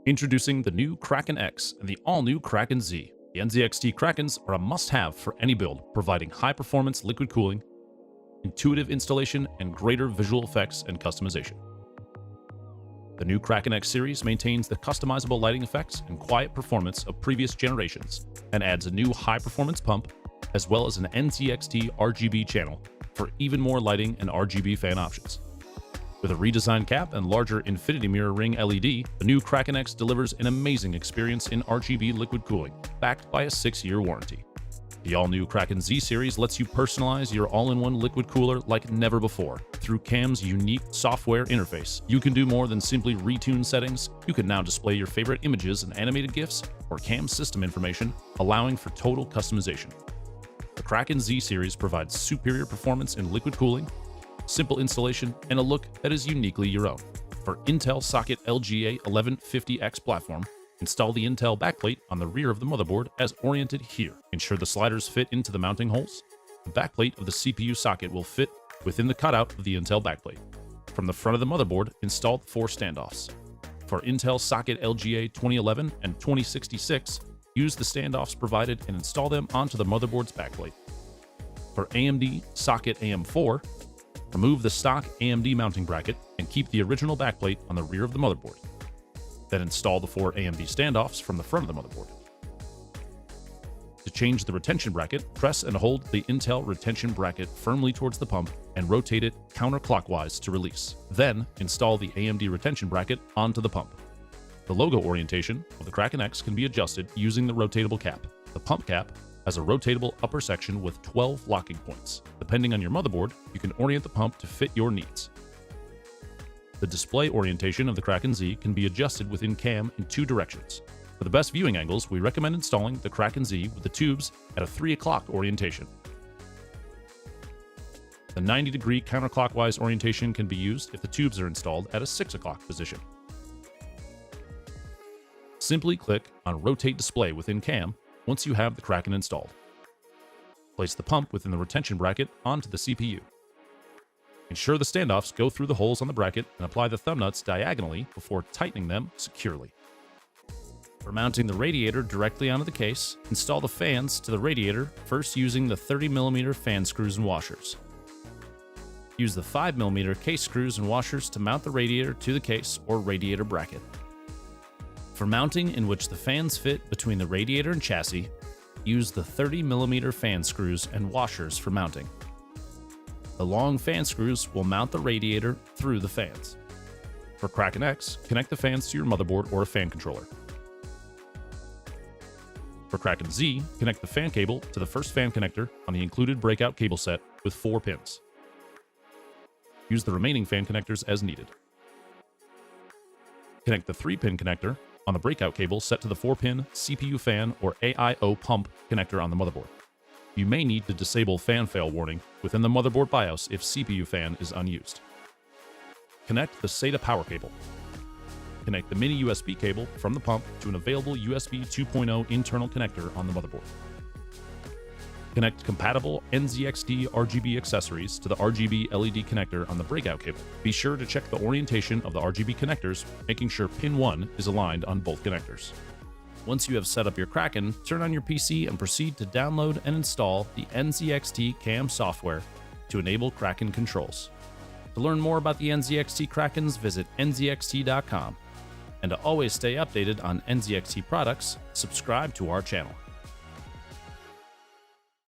Introducing the new Kraken X and the all-new Kraken Z. The NZXT Krakens are a must-have for any build, providing high-performance liquid cooling, intuitive installation, and greater visual effects and customization. The new Kraken X Series maintains the customizable lighting effects and quiet performance of previous generations and adds a new high-performance pump, as well as an NZXT RGB channel for even more lighting and RGB fan options. With a redesigned cap and larger infinity mirror ring LED, the new Kraken X delivers an amazing experience in RGB liquid cooling, backed by a 6-year warranty. The all-new Kraken Z Series lets you personalize your all-in-one liquid cooler like never before. Through CAM's unique software interface, you can do more than simply retune settings. You can now display your favorite images and animated GIFs or CAM system information, allowing for total customization. The Kraken Z Series provides superior performance in liquid cooling, simple installation, and a look that is uniquely your own. For Intel Socket LGA 1150X platform, install the Intel backplate on the rear of the motherboard as oriented here. Ensure the sliders fit into the mounting holes. The backplate of the CPU socket will fit within the cutout of the Intel backplate. From the front of the motherboard, install the 4 standoffs. For Intel Socket LGA 2011 and 2066, use the standoffs provided and install them onto the motherboard's backplate. For AMD Socket AM4, remove the stock AMD mounting bracket and keep the original backplate on the rear of the motherboard. Then install the 4 AMD standoffs from the front of the motherboard. To change the retention bracket, press and hold the Intel retention bracket firmly towards the pump and rotate it counterclockwise to release. Then install the AMD retention bracket onto the pump. The logo orientation of the Kraken X can be adjusted using the rotatable cap. The pump cap has a rotatable upper section with 12 locking points. Depending on your motherboard, you can orient the pump to fit your needs. The display orientation of the Kraken Z can be adjusted within CAM in 2 directions. For the best viewing angles, we recommend installing the Kraken Z with the tubes at a 3 o'clock orientation. The 90-degree counterclockwise orientation can be used if the tubes are installed at a 6 o'clock position. Simply click on Rotate Display within CAM once you have the Kraken installed. Place the pump within the retention bracket onto the CPU. Ensure the standoffs go through the holes on the bracket and apply the thumb nuts diagonally before tightening them securely. For mounting the radiator directly onto the case, install the fans to the radiator first using the 30mm fan screws and washers. Use the 5mm case screws and washers to mount the radiator to the case or radiator bracket. For mounting in which the fans fit between the radiator and chassis, use the 30mm fan screws and washers for mounting. The long fan screws will mount the radiator through the fans. For Kraken X, connect the fans to your motherboard or a fan controller. For Kraken Z, connect the fan cable to the first fan connector on the included breakout cable set with 4 pins. Use the remaining fan connectors as needed. Connect the 3-pin connector on the breakout cable set to the 4-pin CPU fan or AIO pump connector on the motherboard. You may need to disable fan fail warning within the motherboard BIOS if CPU fan is unused. Connect the SATA power cable. Connect the mini USB cable from the pump to an available USB 2.0 internal connector on the motherboard. Connect compatible NZXT RGB accessories to the RGB LED connector on the breakout cable. Be sure to check the orientation of the RGB connectors, making sure pin 1 is aligned on both connectors. Once you have set up your Kraken, turn on your PC and proceed to download and install the NZXT CAM software to enable Kraken controls. To learn more about the NZXT Krakens, visit nzxt.com. And to always stay updated on NZXT products, subscribe to our channel.